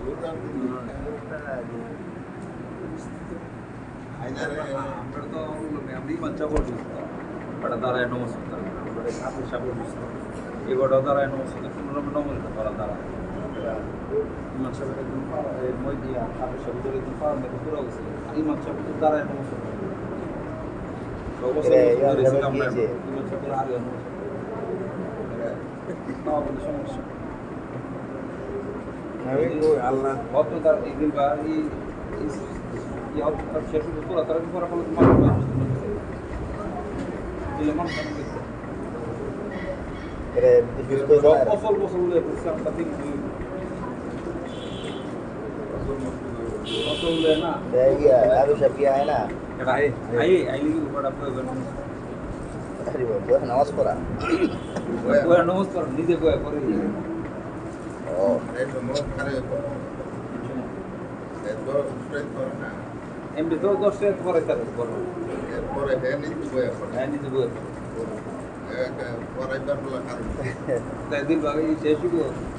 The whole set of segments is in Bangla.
আমরা আমি মঞ্চা করছি এটা দ্বারা নমস্কার আমরা সাথে সাথে এবারও দ্বারা নমস্কার নমস্কার করা দ্বারা মঞ্চা একদম মই দিয়া সাথে সাথে একদম পাওয়া মেরে পুরো গেছে এই মঞ্চা দ্বারা নমস্কার সমস্যা আল্লাহ কত তার একদিন বা এই শেষ পুরো তার পুরো ফলে ফসল ফসল না না নামাজ পড়া নমস্কার নিজে বয়া করে এমনি তো 10 টাকা পরে তার বড় এরপরে নিজে বয়া তাই দিন ভাগে শেষ হইব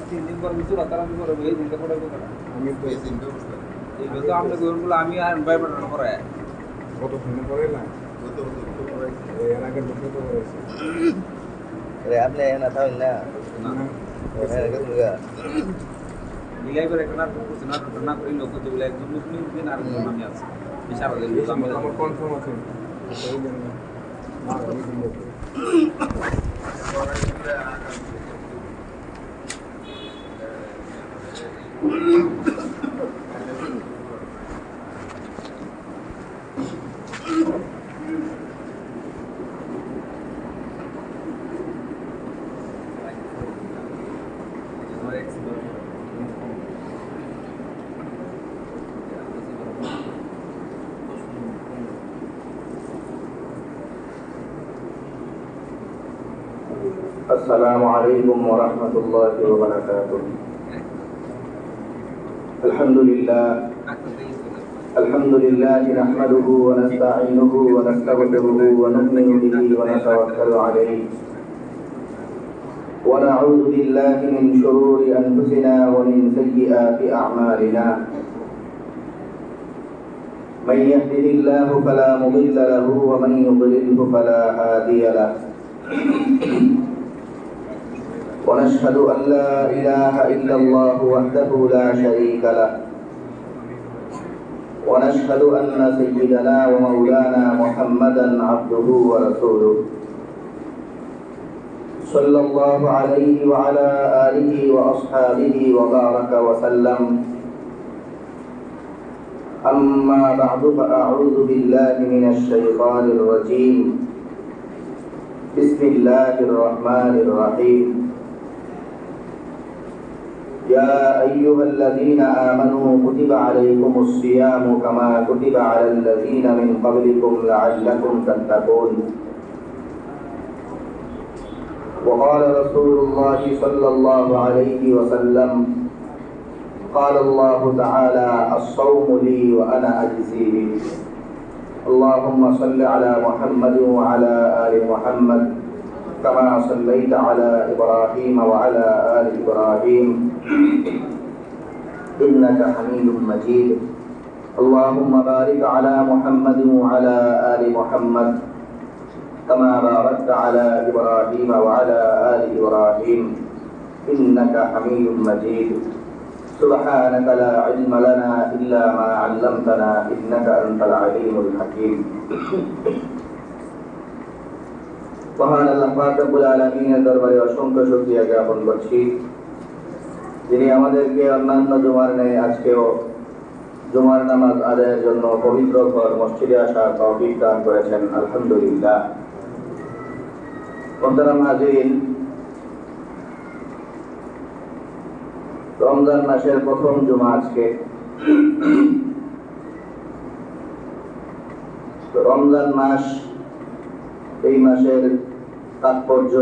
3 দিন পর কিছু রাতার আমি করে এই দিনটা পড়াবো না আমি তো এই দিন ব্যবস্থা এই তো আমরা বলবো আমি আর ভাই বাড়ানো করে কত ফোন করে না কত তো পড়াই এর আগে দুটো তো করেছে রে আপনি না থাকেন না ওখানে গেছে মিলাই করে একটা না করি লোক তো বলে একদম মুসলিম দিন আর আমি আছে বিশাল আমার কনফার্ম আছে সেই জন্য না আমি দিন السلام عليكم ورحمة الله وبركاته. الحمد لله نحمده ونستعينه ونستغفره ونؤمن به ونتوكل عليه ونعوذ بالله من شرور أنفسنا ومن سيئات أعمالنا. من يهده الله فلا مضل له ومن يضلله فلا هادي له. ونشهد أن لا إله إلا الله وحده لا شريك له ونشهد أن سيدنا ومولانا محمدا عبده ورسوله صلى الله عليه وعلى آله وأصحابه وبارك وسلم. أما بعد فأعوذ بالله من الشيطان الرجيم. بسم الله الرحمن الرحيم. يا أيها الذين آمنوا كتب عليكم الصيام كما كتب على الذين من قبلكم لعلكم تتقون. وقال رسول الله صلى الله عليه وسلم قال الله تعالى الصوم لي وأنا أجزي به. اللهم صل على محمد وعلى آل محمد كما صليت على إبراهيم وعلى آل إبراهيم إنك حميد مجيد. اللهم بارك على محمد وعلى آل محمد كما باركت على إبراهيم وعلى آل إبراهيم إنك حميد مجيد. سبحانك لا علم لنا إلا ما علمتنا إنك أنت العليم الحكيم. মহান আল্লাহ পাক রব্বুল আলামিনের দরবারে অসংখ্য শুকরিয়া জ্ঞাপন করছি, যিনি আমাদেরকে অন্যান্য জুমার ন্যায় আজকেও জুমার নামাজ আদায়ের জন্য পবিত্র ঘর মসজিদে আসার তৌফিক দান করেছেন। আলহামদুলিল্লাহ। মোহতারাম হাজিরিন, রমজান মাসের প্রথম জুমা আজকে। রমজান মাস, এই মাসের তাৎপর্য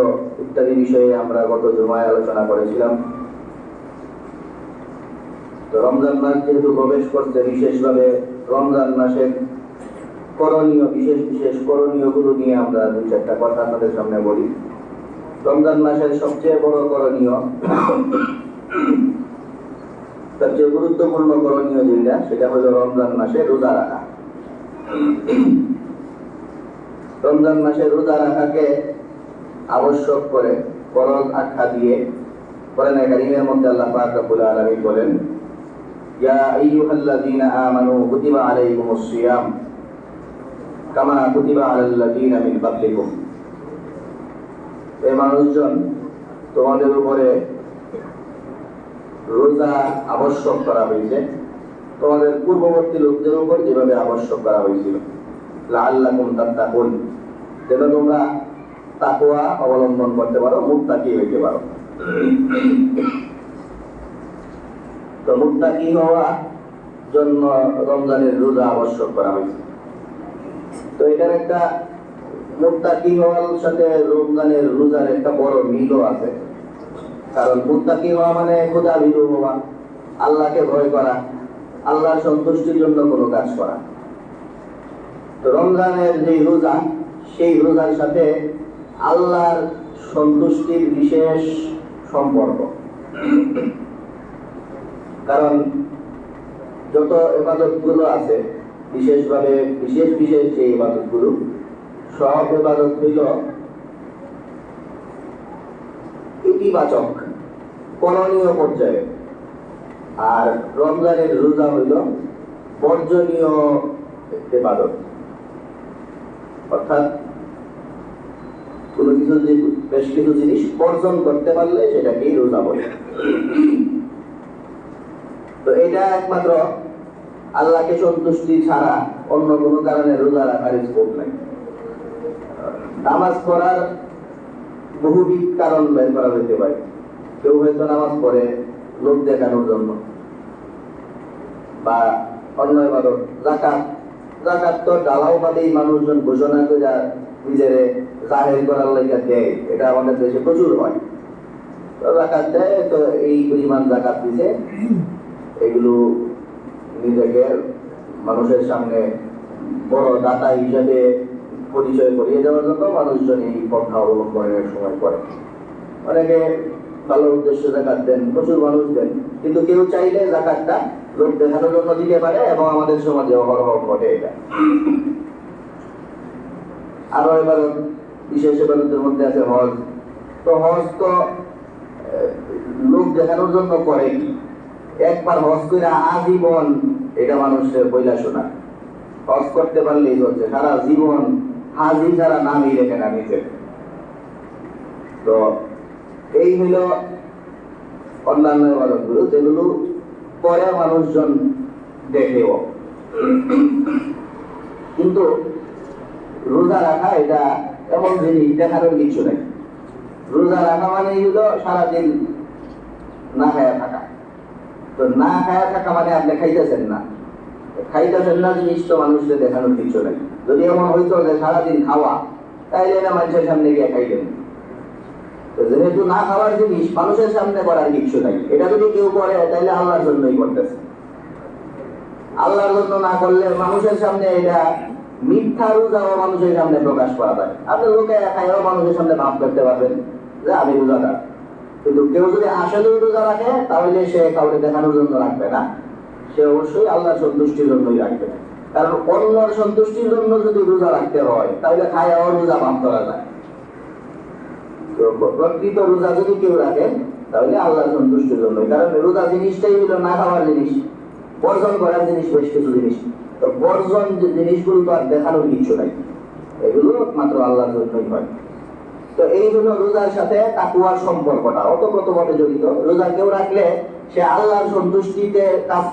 ইত্যাদি বিষয়ে আমরা গত জুমায় আলোচনা করেছিলাম। তো রমজান মাস যেহেতু প্রবেশ করছে, বিশেষভাবে রমজান মাসের করণীয়, বিশেষ বিশেষ করণীয় গুলো নিয়ে আমরা দুই চারটা কথা আপনাদের সামনে বলি। রমজান মাসের সবচেয়ে বড় করণীয় সবচেয়ে গুরুত্বপূর্ণ করণীয় যেটা সেটা হলো রমজান মাসে রোজা রাখা। রমজান মাসে রোজা রাখাকে আবশ্যক করে ফরজ আখ্যা দিয়ে কোরআনে কারীমের মধ্যে আল্লাহ পাক রব্বুল আলামিন বলেন, ইয়া আইয়ুহাল্লাযীনা আমানু কুতিবা আলাইকুমুস সিয়াম কামা কুতিবা আলাল্লাযীনা মিন ক্বাবলিকুম। এই মানুষজন, তোমাদের উপরে রোজা আবশ্যক করা হয়েছে তোমাদের পূর্ববর্তী লোকদের উপর যেভাবে আবশ্যক করা হয়েছিল, লাআল্লাকুম তাত্তাকুন, যেন তোমরা তাকওয়া অবলম্বন করতে পারো, মুত্তাকি হইতে পারো। তো মুত্তাকি হওয়ার জন্য রমজানের রোজা আবশ্যক করা হয়েছে। তো এটার একটা মুত্তাকি হওয়ার সাথে রমজানের রোজার একটা বড় মিলও আছে। কারণ মুত্তাকি হওয়া মানে খোদা ভীরু হওয়া, আল্লাহকে ভয় করা, আল্লাহর সন্তুষ্টির জন্য কোনো কাজ করা। তো রমজানের যে রোজা, সেই রোজার সাথে আল্লাহর সন্তুষ্টির বিশেষ সম্পর্ক। কারণ যত ইবাদতগুলো আছে, বিশেষ যে ইবাদতগুলো, সব ইবাদত হইল ইতিবাচক করণীয় পর্যায়ে, আর রমজানের রোজা হইল বর্জনীয় ইবাদত। অর্থাৎ কোনো কিছু বেশ কিছু জিনিস বর্জন করতে পারলে সেটাকেই রোজা বলে। তো এটা একমাত্র আল্লাহকে সন্তুষ্টি ছাড়া অন্য কোনো কারণে রোজা রাখার স্কোপ নাই। নামাজ পড়ার বহুবিধ কারণ বের করা যেতে পারে। কেউ হয়তো নামাজ পড়ে লোক দেখানোর জন্য, বা অন্য ইবাদত, যাকাত তো ডালাও বাদেই মানুষজন ঘোষণা করে নিজের জাহের করার লাগা দেয়, এটা আমাদের দেশে প্রচুর হয়। তো যাকাত দেয়, তো এই পরিমাণ যাকাত দিছে, এগুলো নিজেকে মানুষের সামনে বড় দাতা হিসাবে পরিচয় করিয়ে দেওয়ার জন্য মানুষজন এই পন্থা অবলম্বনের সময় করে। অনেকে ভালো উদ্দেশ্যে যাকাত দেন, প্রচুর মানুষ দেন, কিন্তু কেউ চাইলে যাকাতটা লোক দেখানোর জন্য দিতে পারে, এবং আমাদের সমাজে অহরহ ঘটে এটা। আরো এবার বিশেষ ইবাদতের মধ্যে আছে হজ। তো হজ তো লোক দেখানোর জন্য করে কি, একবার হজ করে আজীবন এটা মানুষের বইলা শোনা। হজ করতে পারলেই হচ্ছে, সারা জীবন হাজি ছাড়া নামই রেখে না নিজের। তো এই হইল অন্যান্য ইবাদতগুলো, যেগুলো পরে মানুষজন দেখেও। কিন্তু রোজা রাখা এটা এমন জিনিস, দেখানোর কিছু নাই। রোজা রাখা মানে হলো সারাদিন না খায়া থাকা। তো না খায়া থাকা মানে আপনি খাইতেছেন না জিনিস তো মানুষদের দেখানোর কিছু নাই। যদি এমন হইতো যে সারাদিন খাওয়া, তাইলে না মানুষের সামনে গিয়ে খাইলেন। তো যেহেতু না খাওয়ার জিনিস, মানুষের সামনে করার কিছু নাই। এটা যদি কেউ করে তাইলে আল্লাহর জন্যই করতেছে। আল্লাহর জন্য না করলে মানুষের সামনে এটা মিথ্যা রোজাও মানুষের সামনে প্রকাশ করা যায়। আপনি লোকে খাইও মানুষের সামনে ভাব করতে পারবেন যে আমি রোজাদার, কিন্তু কেউ যদি আসলে রোজা রাখে তাহলে সে কাউকে দেখানোর জন্য রাখবে না, সে অবশ্যই আল্লাহর সন্তুষ্টির জন্যই রাখবে। কারণ অন্যর সন্তুষ্টির জন্য যদি রোজা রাখতে হয় তাহলে খাইও রোজা ভাব করা যায়। তো প্রকৃত রোজা যদি কেউ রাখে তাহলে আল্লাহর সন্তুষ্টির জন্যই। কারণ রোজা জিনিসটাই হলো না খাওয়ার জিনিস, বর্জন করার জিনিস, বেশ কিছু জিনিস। তো বর্জন জিনিসগুলো তো আর দেখানোর কিছু নাই, এগুলো মাত্র আল্লাহর জন্যই হয়। তো এই জন্য রোজার সাথে তাকওয়ার সম্পর্কটা ওতপ্রোতভাবে জড়িত। রোজা কেউ রাখলে সে আল্লাহর সন্তুষ্টিতে কাজ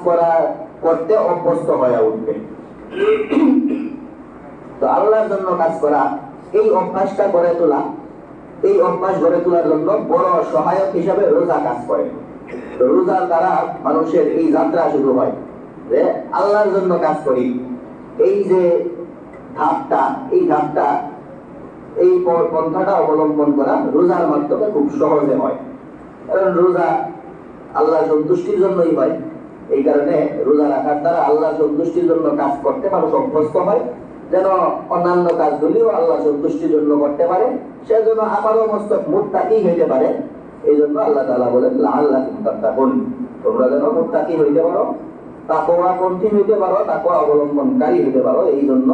করতে অভ্যস্ত হয়ে উঠবে। তো আল্লাহর জন্য কাজ করা, এই অভ্যাসটা গড়ে তোলা, এই অভ্যাস গড়ে তোলার জন্য বড় সহায়ক হিসাবে রোজা কাজ করে। তো রোজার দ্বারা মানুষের এই যাত্রা শুরু হয় যে আল্লাহর জন্য কাজ করি। এই যে ধাপটা, এই পন্থাটা অবলম্বন করা রোজার মাধ্যমে খুব সহজে হয়। কারণ রোজা আল্লাহর সন্তুষ্টির জন্যই হয়। এই কারণে রোজা রাখার দ্বারা আল্লাহর সন্তুষ্টির জন্য কাজ করতে মানুষ অভ্যস্ত হয়, যেন অন্যান্য কাজগুলিও আল্লাহ সন্তুষ্টির জন্য করতে পারে, সেজন্য আপাদমস্তক মুত্তাকি হইতে পারে। এই জন্য আল্লাহ তাআলা বলেন লাআল্লাকুম তাত্তাকুন, তোমরা যেন মুত্তাকি হইতে পারো, তাকওয়াপন্থী হইতে পারো, তাকওয়া অবলম্বনকারী হইতে পারো। এই জন্য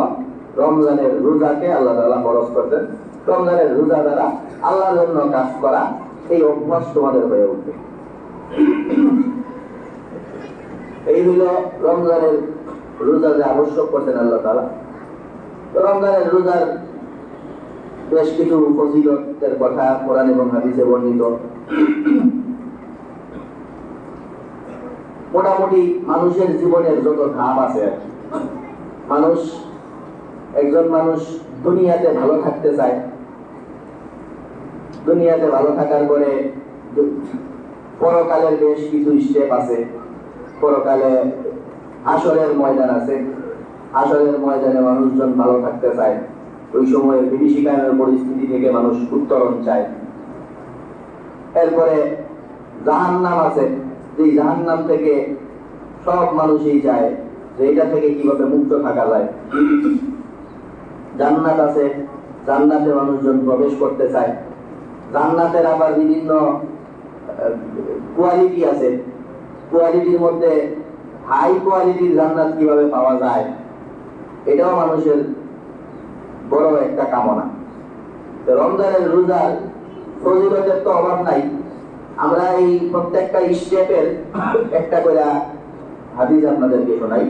রমজানের রোজাকে আল্লাহ তাআলা ফরজ করতেন। রমজানের রোজা দ্বারা আল্লাহর জন্য কাজ করা এই অভ্যাস তোমাদের হয়ে উঠবে। এই হইল রমজানের রোজা যে আবশ্যক করছেন আল্লাহ তাআলা। তো রমজানের রোজার বেশ কিছু ফজিলতের কথা কোরআন এবং হাদিসে বর্ণিত। মোটামুটি মানুষের জীবনের যত ধাপ আছে, একজন মানুষ দুনিয়াতে ভালো থাকতে চায়। দুনিয়াতে ভালো থাকার পরে পরকালের বেশ কিছু স্টেপ আছে। পরকালে হাসরের ময়দান আছে। হাসরের ময়দানে মানুষজন ভালো থাকতে চায়। ওই সময় বিভীষিকাময় পরিস্থিতি থেকে মানুষ উত্তরণ চায়। এরপরে জাহান্নাম আছে, যে জাহান্নাম থেকে সব মানুষই চায় যে এটা থেকে কিভাবে মুক্ত থাকা যায়। জান্নাত আছে, জান্নাতে মানুষজন প্রবেশ করতে চায়। জান্নাতের আবার বিভিন্ন কোয়ালিটি আছে। কোয়ালিটির মধ্যে হাই কোয়ালিটির জান্নাত কিভাবে পাওয়া যায়, এটাও মানুষের বড় একটা কামনা। রমজানের রোজার ফজিলতের তো অভাব নাই। আমরা এই প্রত্যেকটা স্টেপের একটা করে হাদিস আপনাদেরকে শোনাই।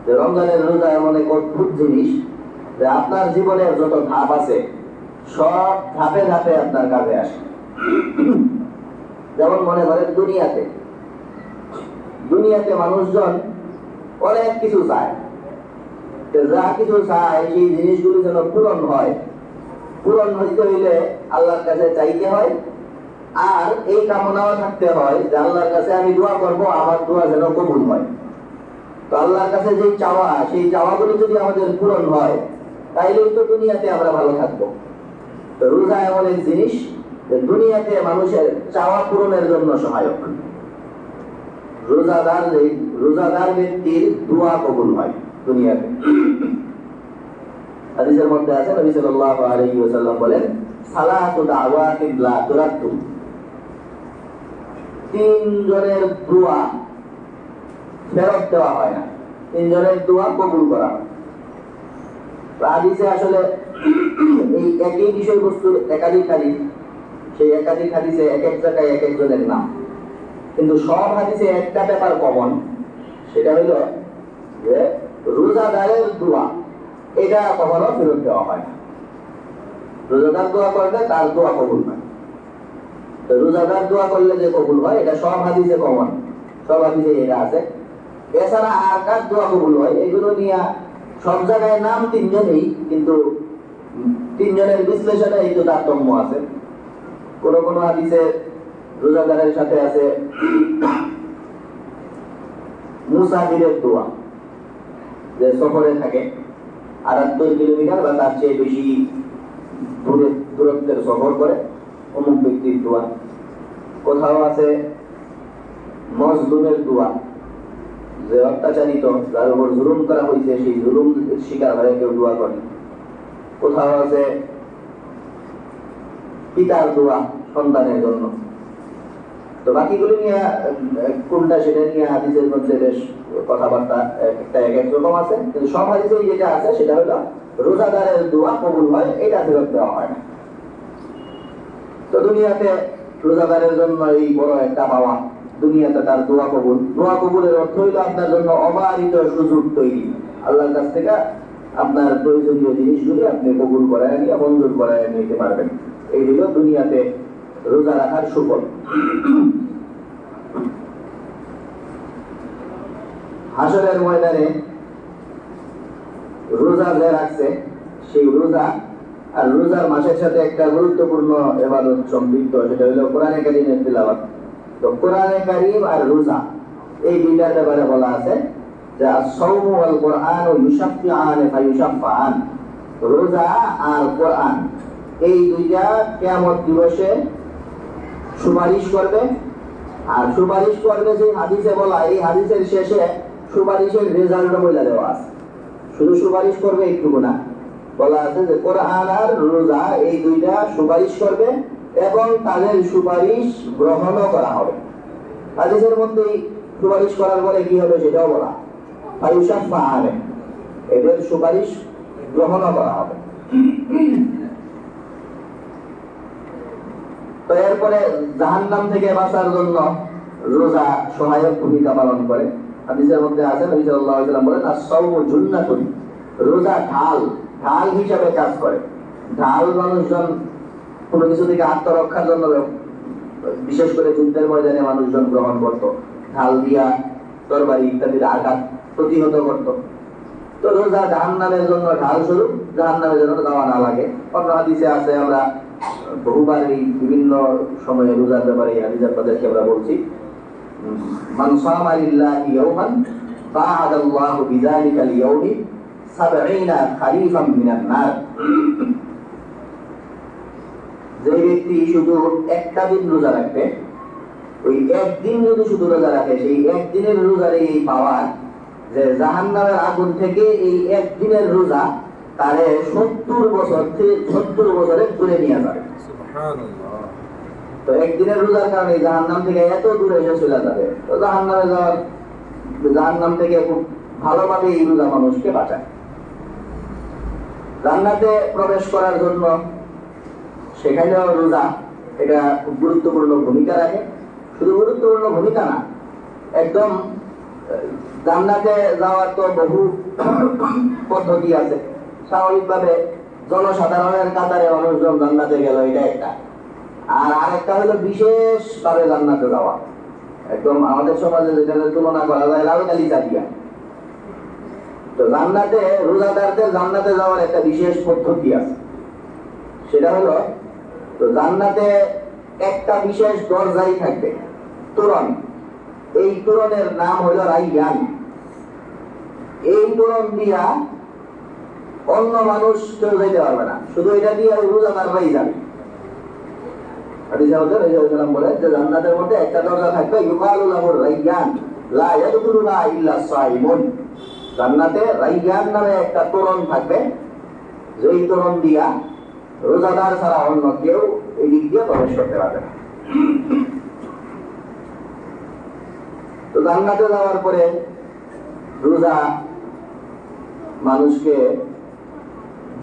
যে রমজানের রোজা এমন এক অদ্ভুত জিনিস যে আপনার জীবনের যত ধাপ আছে সব ধাপে ধাপে আপনার কাজে আসে। যেমন মনে করেন দুনিয়াতে মানুষজন অনেক কিছু চায়। যা কিছু চায় সেই জিনিসগুলো যেন পূরণ হয়। পূরণ হইতে হইলে আল্লাহর কাছে চাইতে হয়, আর এই কামনাও থাকতে হয় যে আল্লাহর কাছে আমি দোয়া করব, আমার দোয়া যেন কবুল হয়। তো আল্লাহর কাছে যে চাওয়া, সেই চাওয়াগুলো যদি আমাদের পূরণ হয় তাইলেই তো দুনিয়াতে আমরা ভালো থাকবো। তো রোজা এমন এক জিনিস যে দুনিয়াতে মানুষের চাওয়া পূরণের জন্য সহায়ক। রোজাদার ব্যক্তির দোয়া কবুল হয় দুনিয়াতে। হাদিসের মধ্যে আছে, নবী সাল্লাল্লাহু আলাইহি ওয়াসাল্লাম বলেন, সালাতু দাওয়াতিন লা তুরাদ্দু। তিনজনের দোয়া ফেরত দেওয়া হয় না, তিনজনের দোয়া কবুল করা হয়। হাদিসে আসলে এই একই বিষয়বস্তুর একাধিক হাদিস, সেই একাধিক হাদিসে এক এক জায়গায় এক একজনের নাম, কিন্তু সব হাদিসে একটা ব্যাপার কমন। সেটা হলো যে রোজাদারের দোয়া এটা কখনো ফেরত দেওয়া হয় না। রোজাদার দোয়া করলে তার দোয়া কবুল হয়। তো রোজাদার দোয়া করলে যে কবুল হয় এটা সব হাদিসে কমন, সব হাদিসে এটা আছে। এছাড়া আর কার দোয়া কবুল হয় এগুলো নিয়ে সব জায়গায় নাম তিনজনেই, কিন্তু তিনজনের বিশ্লেষণে একটু তারতম্য আছে। কোন কোন হাদিসে রোজাদারের সাথে আছে মুসাফিরের দোয়া, যে সফরে থাকে 78 কিলোমিটার বা তার চেয়ে বেশি দূরত্বের সফর করে, অমুক ব্যক্তির দোয়া। কোথাও আছে মজলুমের দোয়া, যে অত্যাচারিত, যার উপর জুলুম করা হয়েছে, সেই জুলুম শিকার হয়ে কেউ দোয়া করে। কোথাও আছে পিতার দোয়া সন্তানের জন্য। তো বাকিগুলো নিয়ে কোনটা সেটা নিয়ে হাদিসের মধ্যে বেশ কথাবার্তা একটা এক এক রকম আছে, কিন্তু সব হাদিসে যেটা আছে সেটা হলো রোজাদারের দোয়া কবুল হয়, এটা ফেরত দেওয়া হয় না। তো দুনিয়াতে রোজাদারের জন্য এই বড় একটা পাওয়া, দুনিয়াতে তার দোয়া কবুল। দোয়া কবুলের অর্থ হইল আপনার জন্য অবারিত সুযোগ তৈরি, আল্লাহর কাছ থেকে আপনার প্রয়োজনীয় জিনিসগুলি আপনি কবুল করায় নিয়ে মঞ্জুর করায় নিতে পারবেন। এই হলো দুনিয়াতে রোজা রাখার সুফল। হাসরের ময়দানে রোজা যে রাখছে, সেই রোজা আর রোজার মাসের সাথে একটা গুরুত্বপূর্ণ ইবাদত সম্পৃক্ত, সেটা হলো কোরআনে কারীমের তিলাওয়াত। তো কোরআনে কারীম আর রোজা এই দুইটার ব্যাপারে বলা আছে যে আস-সাওমু ওয়াল কুরআনু ইউশাফিআন ফায়ুশাফাআন। রোজা আর কোরআন এই দুইটা কিয়ামত দিবসে সুপারিশ করবে। আর সুপারিশ করবে যে হাদিসে বলা, এই হাদিসের শেষে সুপারিশের রেজাল্টও বলে দেওয়া আছে। শুধু সুপারিশ করবে একটুকু না, বলা আছে যে কোরআন আর রোজা এই দুইটা সুপারিশ করবে এবং তাদের সুপারিশ গ্রহণও করা হবে। হাদিসের মধ্যেই সুপারিশ করার পরে কি হবে সেটাও বলা, ফায়ুশাফা আলাইহিম, এদের সুপারিশ গ্রহণ করা হবে। তো এরপরে জাহান্নাম থেকে বাঁচার জন্য রোজা সহায়ক ভূমিকা পালন করে। হাদিসের মধ্যে আছে নবী সাল্লাল্লাহু আলাইহি ওয়াসাল্লাম বলেন আস-সাওমু জুন্নাতুন, রোজা ঢাল হিসাবে কাজ করে। ঢাল মানুষজন কোনো কিছু থেকে আত্মরক্ষার জন্য, বিশেষ করে যুদ্ধের ময়দানে মানুষজন গ্রহণ করত, ঢাল দিয়া তরবারি ইত্যাদির আঘাত প্রতিহত করত। তো রোজা জাহান্নামের জন্য ঢাল স্বরূপ, জাহান্নামের জন্য যাওয়া না লাগে। অন্য হাদিসে আছে, আমরা বহুবার এই বিভিন্ন সময়ে রোজার ব্যাপারে এই হাদিস আপনাদেরকে আমরা বলছি, মান সামা লিল্লাহি ইয়াওমান বা'আদাল্লাহু বিযালিকাল ইয়াওমি ৭০ খারিফাম মিনান নার। যে ব্যক্তি শুধু একটা দিন রোজা রাখবে, ওই একদিন যদি শুধু রোজা রাখে, সেই একদিনের রোজার এই পাওয়ার যে জাহান্নামের আগুন থেকে এই একদিনের রোজা তারে ৭০ বছরে তুলে নিয়ে যাবে। সুবহানাল্লাহ। তো একদিনের রোজার কারণে জাহান্নাম থেকে এত দূরে এসে চলে যাবে। তো জাহান্নাম থেকে খুব ভালোভাবে এই রোজা মানুষকে বাঁচায়। জান্নাতে প্রবেশ করার জন্য সেখানেও রোজা এটা খুব গুরুত্বপূর্ণ ভূমিকা রাখে। শুধু গুরুত্বপূর্ণ ভূমিকা না, একদম জান্নাতে যাওয়ার তো বহু পদ্ধতি আছে। স্বাভাবিকভাবে জনসাধারণের কাতারে মানুষজন জান্নাতে গেল, এটা একটা। আর আরেকটা হলো বিশেষভাবে জান্নাতে যাওয়া, একদম আমাদের সমাজে যেটা তুলনা করা যায় লালকালি চাপিয়া। তো জান্নাতে রোজাদারদের জান্নাতে যাওয়ার একটা বিশেষ পদ্ধতি আছে। সেটা হলো, তো জান্নাতে একটা বিশেষ দরজাই থাকবে, তোরণ। এই তোরণের নাম হলো রাইয়ান। এই তোরণ দিয়া অন্য মানুষ কেউ যেতে পারবে না, শুধু এটা দিয়ে রোজাদাররাই যাবে। হাদিসে আছে নবী সাল্লাল্লাহু আলাইহি ওয়াসাল্লাম বলেন যে জান্নাতের মধ্যে একটা দরজা থাকবে, ইউকালু লাহুর রাইয়ান লা ইয়াদখুলুহা ইল্লা সাইমুন। জান্নাতে রাইয়ান নামে একটা তোরণ থাকবে, যেই তোরণ দিয়া রোজাদার ছাড়া অন্য কেউ এই দিক দিয়ে প্রবেশ করতে পারবে না। তো জান্নাতে যাওয়ার পরে রোজা মানুষকে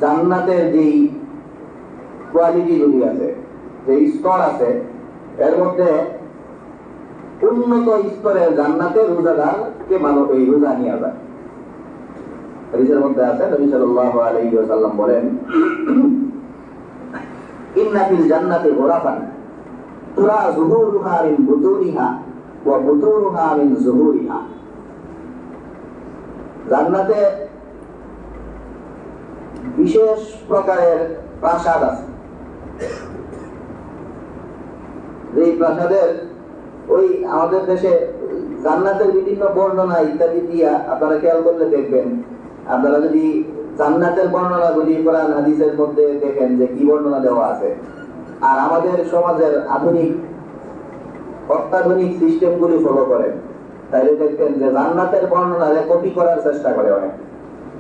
জান্নাতের যেই কোয়ালিটি গুলি আছে, যে স্তর আছে, এর মধ্যে উন্নত স্তরের জান্নাতে রোজাদারকে মানব এই রোজা নিয়ে যায়। হাদিসের মধ্যে আছে নবী সাল্লাল্লাহু আলাইহি ওয়াসাল্লাম বলেন, ইন্না ফিল জান্নাতি গুরাফান তুরা যুহুরুহা মিন বুতুনিহা ওয়া বুতুনুহা মিন যুহুরিহা। জান্নাতে বিশেষ প্রকারের প্রাসাদ আছে, যেই প্রাসাদের ওই আমাদের দেশে জান্নাতের বিভিন্ন বর্ণনা ইত্যাদি দিয়া আপনারা খেয়াল করলে দেখবেন, আপনারা যদি জান্নাতের বর্ণনাগুলি কোরআন হাদিসের মধ্যে দেখেন যে কি বর্ণনা দেওয়া আছে, আর আমাদের সমাজের আধুনিক অত্যাধুনিক সিস্টেমগুলি ফলো করেন, তাহলে দেখবেন যে জান্নাতের বর্ণনা কপি করার চেষ্টা করে অনেক।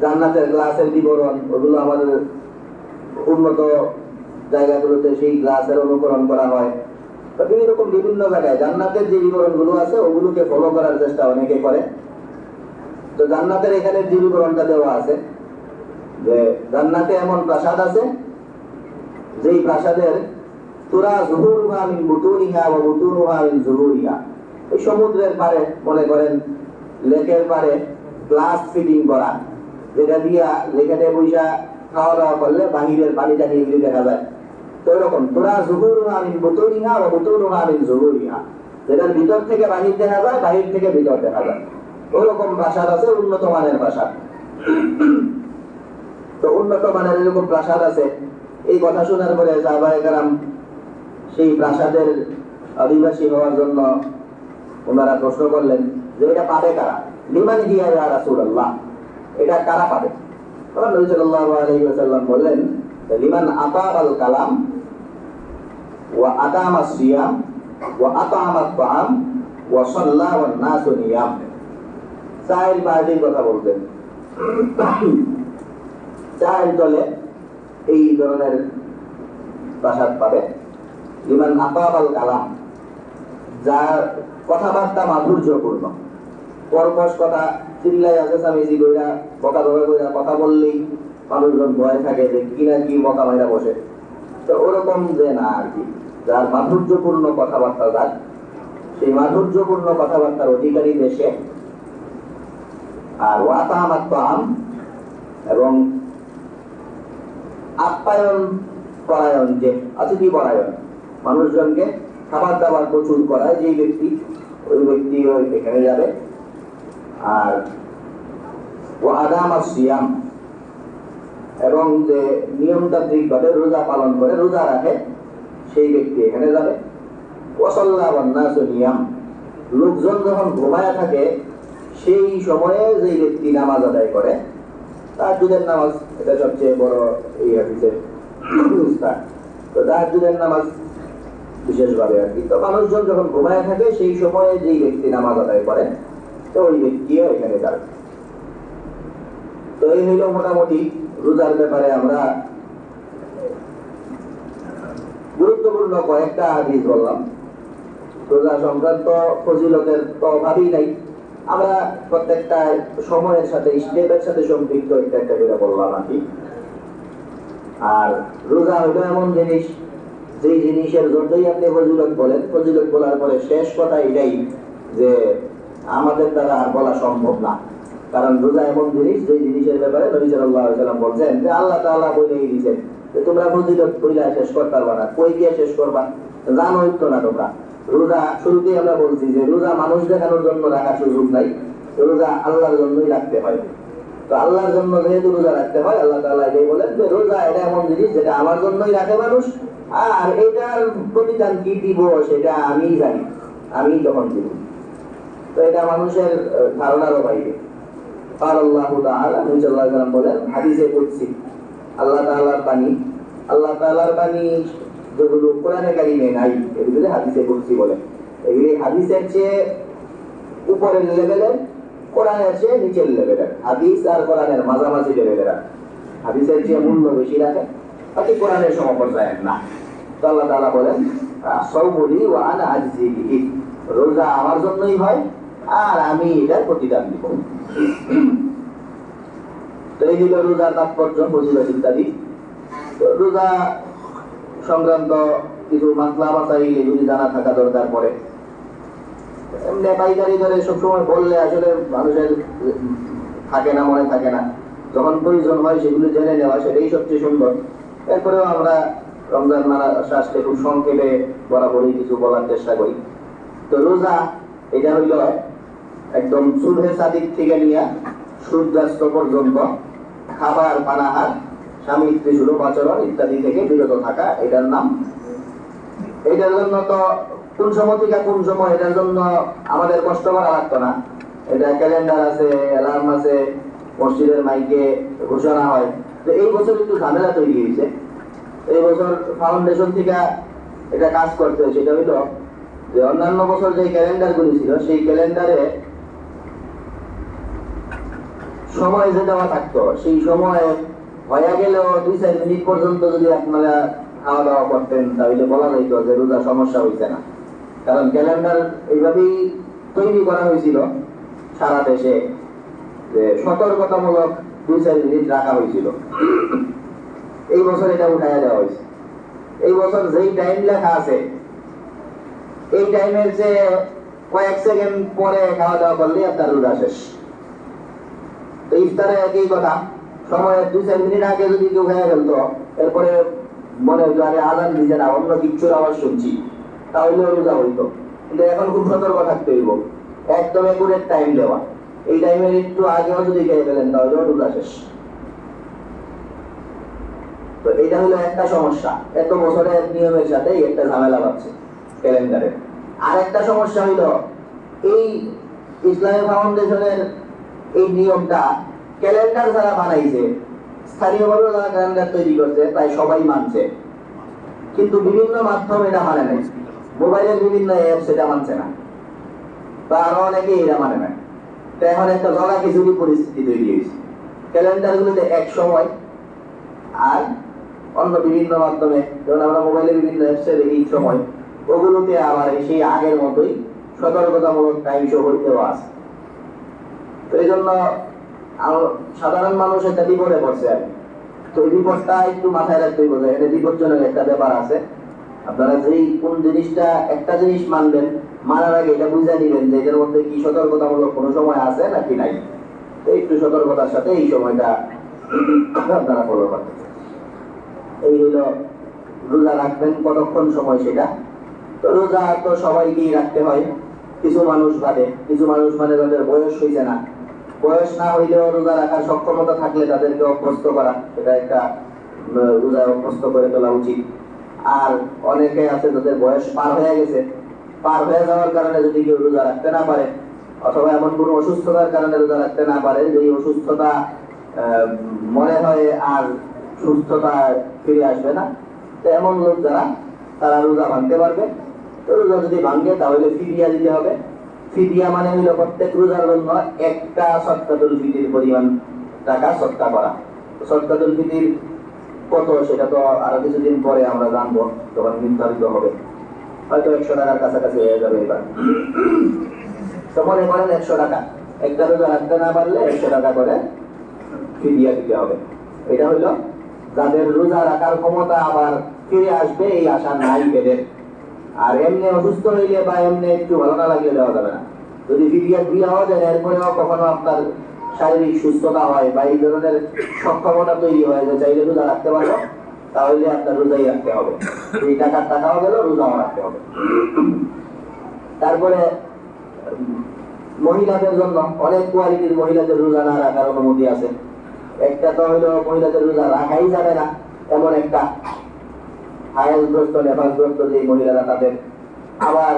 জান্নাতের গ্লাসের বিবরণ, ওগুলো আমাদের উন্নত জায়গাগুলোতে সেই গ্লাসের অনুকরণ করা হয়। এরকম বিভিন্ন জায়গায় জান্নাতের যে বিবরণগুলো আছে ওগুলোকে ফলো করার চেষ্টা অনেকে করে। তো জান্নাতের এখানে যে বিবরণটা দেওয়া আছে যে জান্নাতে এমন প্রাসাদ আছে যেই প্রাসাদের তুরা যুহুরুহা মিন বুতুনিহা ওয়া বুতুনুহা মিন যুহুরিহা। এই সমুদ্রের পারে মনে করেন লেকের পারে গ্লাস ফিটিং করা, যেটা দিয়া যেখানে বৈশা খাওয়া দাওয়া করলে বাহিরের পানিটা নিয়ে দেখা যায়। তো এরকম তুরা যুহুরুহা মিন বুতুনিহা ওয়া বুতুনুহা মিন যুহুরিহা, যেটার ভিতর থেকে বাহির দেখা যায়, বাহির থেকে ভিতর দেখা যায়। ওরকম প্রাসাদ আছে, উন্নত মানের প্রাসাদ। তো উন্নত মানের এরকম প্রাসাদ আছে, এই কথা শোনার পরে সাহাবায়ে কেরাম সেই প্রাসাদের অধিবাসী হওয়ার জন্য ওনারা প্রশ্ন করলেন যে এটা পাবে কারা, লিমান হিয়া ইয়া রাসূলুল্লাহ, এটা কারা পাবে? তখন নবী সাল্লাল্লাহু আলাইহি ওয়াসাল্লাম বললেন, লিমান আতাআল কালাম ওয়া আদামা সিয়াম ওয়া আতাআমা তাআম ওয়া সাল্লা ওয়ান নাসু নিয়াম। চায়ের পার্টির কথা বলতেন, চায়ের দলে এই ধরনের প্রাসাদ পাবে। লিমান আতাআল কালাম, যার কথাবার্তা মাধুর্যপূর্ণ, কর্কশ কথা, চিল্লাই আছে স্বামীজি কইরা বকা বকা কইরা কথা বললেই মানুষজন ভয় থাকে যে কি না কি বকা মাইরা বসে। তো ওরকম যে না আর কি, যার মাধুর্যপূর্ণ কথাবার্তা, যার সেই মাধুর্যপূর্ণ কথাবার্তার অধিকারী দেশে। আর ওয়াতামাত্তাম, এবং আপ্যায়ন পরায়ণ, যে অতিথি পরায়ণ, মানুষজনকে খাবার দাবার প্রচুর করায় যেই ব্যক্তি, ওই ব্যক্তি এখানে যাবে। আর ওয়াদামা সিয়াম, এবং যে নিয়মতান্ত্রিক ভাবে রোজা পালন করে, রোজা রাখে, সেই ব্যক্তি এখানে যাবে। ওয়াসাল্লা ওয়ান নাসু নিয়াম, লোকজন যখন ঘুমায় থাকে সেই সময়ে যে ব্যক্তি নামাজ আদায় করে, তাহাজ্জুদের নামাজ, এটা সবচেয়ে বড় এই হাদিসের বিস্তার। তো তাহাজ্জুদের নামাজ বিশেষভাবে আর কি, তো মানুষজন যখন ঘুমায় থাকে সেই সময়ে যেই ব্যক্তি নামাজ আদায় করে, তো ওই ব্যক্তিও এখানে যাবে। তো এই হইল মোটামুটি রোজার ব্যাপারে আমরা গুরুত্বপূর্ণ কয়েকটা হাদিস বললাম। রোজা সংক্রান্ত ফজিলতের তো অভাবই নাই, আমরা প্রত্যেকটা সময়ের সাথে, স্টেপের সাথে সম্পৃক্ত একটা একটা করে বললাম আর কি। আর রোজা হইল এমন জিনিস, যেই জিনিসের যতই আপনি ফজিলত বলেন, ফজিলত বলার পরে শেষ কথা এটাই যে আমাদের দ্বারা আর বলা সম্ভব না। কারণ রোজা এমন জিনিস, যে জিনিসের ব্যাপারে নবী সাল্লাল্লাহু আলাইহি ওয়াসাল্লাম বলছেন যে আল্লাহ তাআলা বলেই দিয়েছেন যে তোমরা ফজিলত কইলা শেষ করতে পারবা না, কই গিয়ে শেষ করবা, জানোই তো না তোমরা। রোজা শুরুতেই আমরা বলছি যে রোজা মানুষ দেখানোর জন্য রাখার সুযোগ নাই, রোজা আল্লাহর জন্যই রাখতে হয়। তো আল্লাহর জন্য যেহেতু রোজা রাখতে হয়, আল্লাহ তাআলা এটাই বলেন যে রোজা এটা এমন জিনিস যেটা আমার জন্যই রাখে মানুষ, আর এটার প্রতিদান কি দিব সেটা আমিই জানি, আমিই তখন দিব। তো এটা মানুষের ধারণারও বাইরে। قال الله تعالى, নবী সাল্লাল্লাহু আলাইহি ওয়াসাল্লাম বলেন হাদিসে কুদসি, আল্লাহ তাআলার বাণী, আল্লাহ তাআলার বাণী যেগুলো কোরআনে কারিমে নাই, এগুলো হাদিসে কুদসি বলে। এগুলি হাদিসের চেয়ে উপরের লেভেলের, কোরআনের চেয়ে নিচের লেভেলের। হাদিস আর কোরআনের মাঝামাঝি লেভেলের, হাদিসের চেয়ে মূল্য বেশি রাখে, বাকি কোরআনের সমপর্যায়ের না। তো আল্লাহ তাআলা বলেন সাওমুলি ওয়া আনা আজজি বিহি, রোজা আমার জন্যই হয় আর আমি এটার প্রতিদান দিব। তো এই হলো রোজার তাৎপর্য, ফজিলত ইত্যাদি। রোজা সংক্রান্ত কিছু মাসলা মাসাইল এগুলি জানা থাকা দরকার পড়ে। এমনি পাইকারি ধরে সবসময় বললে আসলে মানুষের থাকে না, মনে থাকে না। যখন প্রয়োজন হয় সেগুলি জেনে নেওয়া, সেটাই সবচেয়ে সুন্দর। এরপরেও আমরা রমজান মাস আসলে খুব সংক্ষেপে বরাবরই কিছু বলার চেষ্টা করি। তো রোজা এটা হইল একদম সুবহে সাদিক থেকে নিয়ে সূর্যাস্ত পর্যন্ত খাবার, পানাহার, স্বামী স্ত্রী সুলভ আচরণ ইত্যাদি থেকে বিরত থাকা, এটার নাম। এটার জন্য তো কোন সময় থেকে কোন সময় এটার জন্য আমাদের কষ্ট করা লাগতো না। এটা ক্যালেন্ডার আছে, অ্যালার্ম আছে, মসজিদের মাইকে ঘোষণা হয়। তো এই বছর একটু ঝামেলা তৈরি হয়েছে। এই বছর ফাউন্ডেশন থেকে এটা কাজ করতে, সেটা হইল যে অন্যান্য বছর যে ক্যালেন্ডার গুলি ছিল, সেই ক্যালেন্ডারে সময় যে দেওয়া থাকতো, সেই সময় হয়ে গেলেও 2-4 মিনিট পর্যন্ত যদি আপনারা খাওয়া দাওয়া করতেন, তাহলে বলা যাইত যে রোজা সমস্যা হয়েছে না। কারণ ক্যালেন্ডার এইভাবেই তৈরি করা হয়েছিল সারা দেশে, যে সতর্কতামূলক 2-4 মিনিট রাখা হয়েছিল। এই বছর এটা উঠাইয়া দেওয়া হয়েছে। এই বছর যেই টাইম লেখা আছে, এই টাইমের যে কয়েক সেকেন্ড পরে খাওয়া দাওয়া করলে আপনার রোজা শেষ। তো ইফতারে একই কথা, সময়ের 2-4 মিনিট আগে যদি কেউ খেয়ে ফেলতো, এরপরে মনে হইতো আরে আজান দিছে না, অন্য কিচ্ছুর আওয়াজ শুনছি, তাহলে রোজা হইতো। কিন্তু এখন খুব সতর্ক থাকতে হইব, একদম একুরেট টাইম দেওয়া। এই টাইমের একটু আগেও যদি খেয়ে ফেলেন তাহলেও রোজা শেষ। তো এটা হলো একটা সমস্যা, এত বছরের নিয়মের সাথে একটা ঝামেলা পাচ্ছে ক্যালেন্ডারে। আর একটা সমস্যা হইলো এই ইসলামী ফাউন্ডেশনের এই নিয়মটা ক্যালেন্ডার যারা বানাইছে, স্থানীয়ভাবে যারা ক্যালেন্ডার তৈরি করছে, প্রায় সবাই মানছে, কিন্তু বিভিন্ন মাধ্যম এটা মানে নাই। মোবাইলের বিভিন্ন অ্যাপস এটা মানছে না, বা আরো অনেকেই এটা মানে না। তো এখন একটা জগা খিচুড়ি পরিস্থিতি তৈরি হয়েছে। ক্যালেন্ডার গুলোতে এক সময়, আর অন্য বিভিন্ন মাধ্যমে, যেমন আমরা মোবাইলের বিভিন্ন অ্যাপসে দেখি সময়, ওগুলোতে আবার সেই আগের মতোই সতর্কতামূলক টাইম শো হইতেও আছে। তো এই জন্য সাধারণ মানুষ একটা বিপদে পড়ছে আর কি। তো এই বিপদটা একটু মাথায় রাখতে হবে, এটা বিপজ্জনক একটা ব্যাপার আছে। আপনারা যেই কোন জিনিসটা একটা জিনিস মানবেন, মানার আগে এটা বুঝে নিবেন যে এটার মধ্যে কি সতর্কতামূলক কোনো সময় আছে নাকি নাই। তো একটু সতর্কতার সাথে এই সময়টা আপনারা ফলো করবেন। এই হলো রোজা রাখবেন কতক্ষণ সময় সেটা। তো রোজা তো সবাইকেই রাখতে হয়, কিছু মানুষ বাদে। কিছু মানুষ মানে তাদের বয়স হয়েছে না, বয়স না হইলেও রোজা রাখার সক্ষমতা থাকলে তাদেরকে অভ্যস্ত করা, এটা একটা রোজা অভ্যস্ত করে তোলা উচিত। আর অনেকে আছে যাদের বয়স পার হয়ে গেছে, পার হয়ে যাওয়ার কারণে যদি কেউ রোজা রাখতে না পারে, অথবা এমন কোনো অসুস্থতার কারণে রোজা রাখতে না পারে যে অসুস্থতা মনে হয় আর সুস্থতা ফিরে আসবে না, তো এমন লোক যারা, তারা রোজা ভাঙতে পারবে। তো রোজা যদি ভাঙে তাহলে ফিদিয়া দিতে হবে। ফিদিয়া মানে হইল প্রত্যেক রোজার জন্য একটা সদকাতুল ফিতির পরিমাণ টাকা সদকা করা। সদকাতুল ফিতির কত সেটা তো আরো কিছুদিন পরে আমরা জানবো, তখন নির্ধারিত হবে, হয়তো 100 টাকার কাছাকাছি হয়ে যাবে এবার। তো মনে করেন 100 টাকা, একটা রোজা রাখতে না পারলে 100 টাকা করে ফিদিয়া দিতে হবে। এটা হইলো যাদের রোজা রাখার ক্ষমতা আবার ফিরে আসবে এই আশা নাই এদের। আর এমনি অসুস্থ হইলে বা এমনি একটু ভালো না লাগলে দেওয়া যাবে না। যদি ফিদিয়া দিয়ে হওয়া যায় এরপরেও কখনো আপনার শারীরিক সুস্থতা হয় বা এই ধরনের সক্ষমতা তৈরি হয় যে চাইলে রোজা রাখতে পারবো, তাহলে আপনার রোজাই রাখতে হবে। এই টাকার টাকাও গেল, রোজাও রাখতে হবে। তারপরে মহিলাদের জন্য অনেক কোয়ালিটির মহিলাদের রোজা না রাখার অনুমতি আছে। একটা তো হইলো মহিলাদের রোজা রাখাই যাবে না এমন একটা হায়াসগ্রস্ত নেফাসগ্রস্ত যে মহিলারা, তাদের। আবার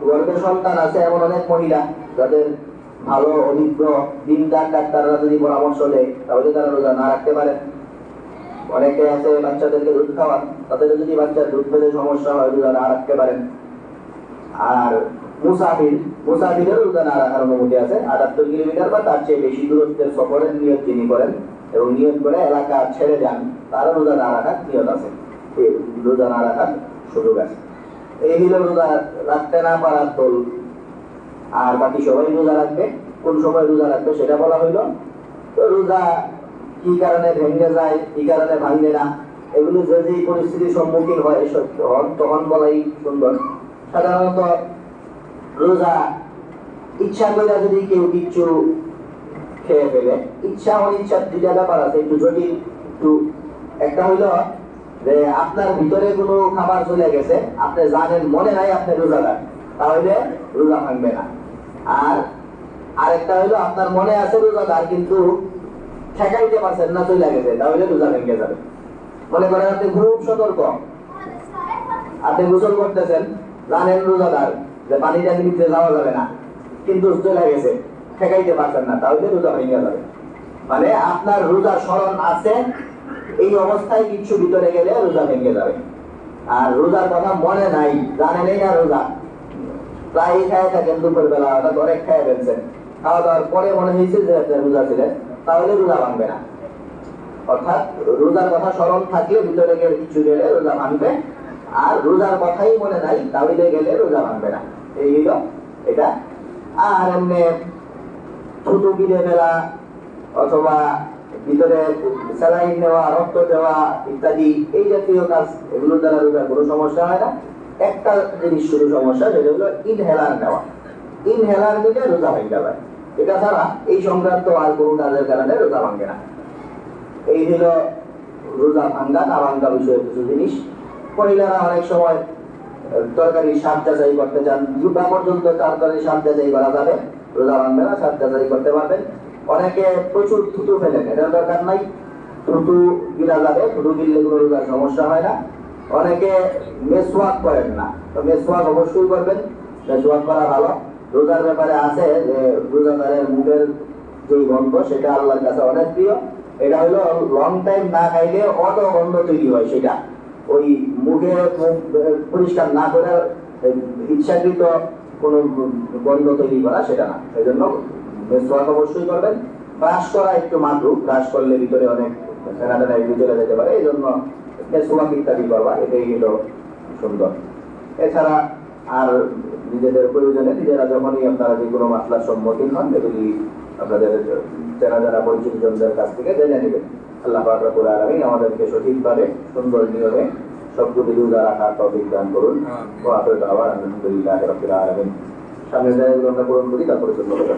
গর্ভে সন্তান আছে এমন অনেক মহিলা যাদের ভালো অভিজ্ঞ দিনদার ডাক্তাররা যদি পরামর্শ দেয় তাহলে তারা রোজা না রাখতে পারে। অনেকে আছে বাচ্চাদেরকে দুধ খাওয়ান, তাদের যদি বাচ্চার দুধ পেলে সমস্যা হয় রোজা না রাখতে পারেন। আর মুসাফিরের রোজা না রাখার অনুমতি আছে। 78 কিলোমিটার বা তার চেয়ে বেশি দূরত্বের সফরের নিয়ত যিনি করেন এবং নিয়ত করে এলাকা ছেড়ে যান, তার রোজা না রাখার নিয়ত আছে, রোজা না রাখার সুযোগ আছে। এই হলো রোজা রাখতে না পারার দল। আর বাকি সবাই রোজা রাখবে। কোন সময় রোজা রাখবে সেটা বলা হইলো। তো রোজা কি কারণে ভেঙে যায়, কি কারণে ভাঙবে না, এগুলো যে যে পরিস্থিতির সম্মুখীন হয় তখন বলাই সুন্দর। সাধারণত রোজা ইচ্ছা করে যদি কেউ কিছু খেয়ে ফেলে, ইচ্ছা অনিচ্ছার দুইটা ব্যাপার আছে, একটু জটিল। একটু একটা হইলো যে আপনার ভিতরে কোনো খাবার চলে গেছে, আপনি জানেন মনে নাই আপনি রোজাদার, তাহলে রোজা ভাঙবে না। আর আরেকটা হইলো আপনার মনে আছে রোজাদার কিন্তু ঠেকাইতে পারছেন না, চলে গেছে, তাহলে রোজা ভেঙে যাবে। মনে করেন আপনি খুব সতর্ক, আপনি গোসল করতেছেন, জানেন রোজাদার যে পানিটা নিতে যাওয়া যাবে না, কিন্তু চলে গেছে, ঠেকাইতে পারছেন না, তাহলে রোজা ভেঙে যাবে। মানে আপনার রোজা স্মরণ আছে, এই অবস্থায় কিছু ভিতরে গেলে রোজা ভেঙে যাবে। আর রোজার কথা মনে নাই, জানেনই না রোজা, প্রায় খায় থাকেন দুপুর বেলা, হঠাৎ অনেক খায় ফেলছেন, খাওয়া দাওয়ার পরে মনে হয়েছে যে আপনার রোজা ছিলেন, তাহলে রোজা ভাঙবে না। অর্থাৎ রোজার কথা স্মরণ থাকলে ভিতরে গেলে কিছু গেলে রোজা ভাঙবে, আর রোজার কথাই মনে নাই তাহলে গেলে রোজা ভাঙবে না। এই হলো এটা। আর এমনি থুতু গিলে ফেলা অথবা ভিতরে স্যালাইন নেওয়া, রক্ত দেওয়া ইত্যাদি এই জাতীয় কাজ, এগুলোর দ্বারা রোজার কোনো সমস্যা হয় না। একটা জিনিস শুধু সমস্যা, সেটা হলো ইনহেলার নেওয়া। ইনহেলার নিলে রোজা ভেঙে যায়। এটা ছাড়া এই সংক্রান্ত আর কোনো কাজের কারণে রোজা ভাঙে না। এই হলো রোজা ভাঙ্গা না ভাঙ্গা বিষয়ে কিছু জিনিস। মহিলারা অনেক সময় তরকারি স্বাদ যাচাই করতে চান, দুটা পর্যন্ত তরকারি স্বাদ যাচাই করা যাবে, রোজা ভাঙবে না, স্বাদ যাচাই করতে পারবেন। অনেকে প্রচুর থুতু ফেলেন, এটার দরকার নাই, থুতু গিলা যাবে, থুতু গিললে কোনো রোজার সমস্যা হয় না। অনেকে মেসওয়াক করেন না, তো মেসওয়াক অবশ্যই করবেন, মেসওয়াক করা ভালো। রোজার ব্যাপারে আছে যে রোজাদারের মুখের যে গন্ধ সেটা আল্লাহর কাছে অনেক প্রিয়। এটা হলো লং টাইম না খাইলে অত গন্ধ তৈরি হয়, সেটা ওই মুখে পরিষ্কার না করে ইচ্ছাকৃত কোনো গন্ধ তৈরি করা সেটা না। এই জন্য মেসওয়াক অবশ্যই করবেন। ব্রাশ করা একটু মাত্র, ব্রাশ করলে ভিতরে অনেক ফেনাটা চলে যেতে পারে, এই জন্য মেসওয়াক ইত্যাদি করবা, এটাই হলো সুন্দর। এছাড়া আর নিজেদের প্রয়োজনে নিজেরা যখনই আপনারা যে কোনো মাসলার সম্মুখীন হন এগুলি আপনাদের চেনা জানা পরিচিত জনদের কাছ থেকে জেনে নেবেন। আল্লাহ পাক রব্বুল আলামিন আমাদেরকে সঠিকভাবে সুন্দর নিয়মে সবগুলি রোজা রাখার তৌফিক দান করুন। ওয়া আখিরু দাওয়ানা আলহামদুলিল্লাহি রাব্বিল আলামিন। সামনে যায় আমরা পূরণ করি, তারপরে চলতে হবে।